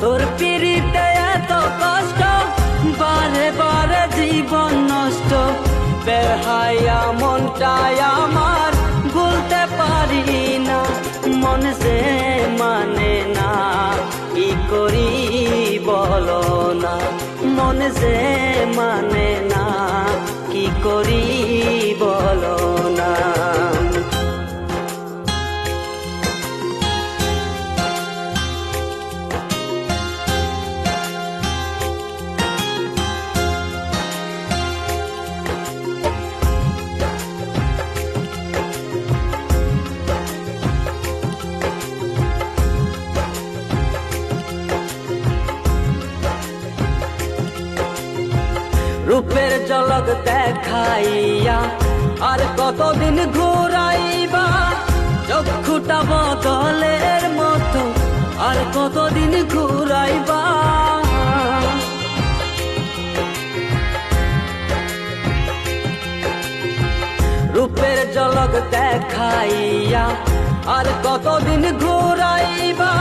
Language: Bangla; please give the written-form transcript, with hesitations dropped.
তোর পিড়িতে এত কষ্ট, বারে বারে জীবন নষ্ট। বের হাইয়া মনটাই আমার ভুলতে পারি না, মন যে মানে না, কি করি বলো না। মন যে মানে না, কি করি বলো না। রূপের ঝলক দেখাইয়া আর কতদিন ঘুরাইবা, চক্ষুটা বদলের মতো আর কতদিন ঘুরাইবা। রূপের ঝলক দেখাইয়া আর কতদিন ঘুরাইবা,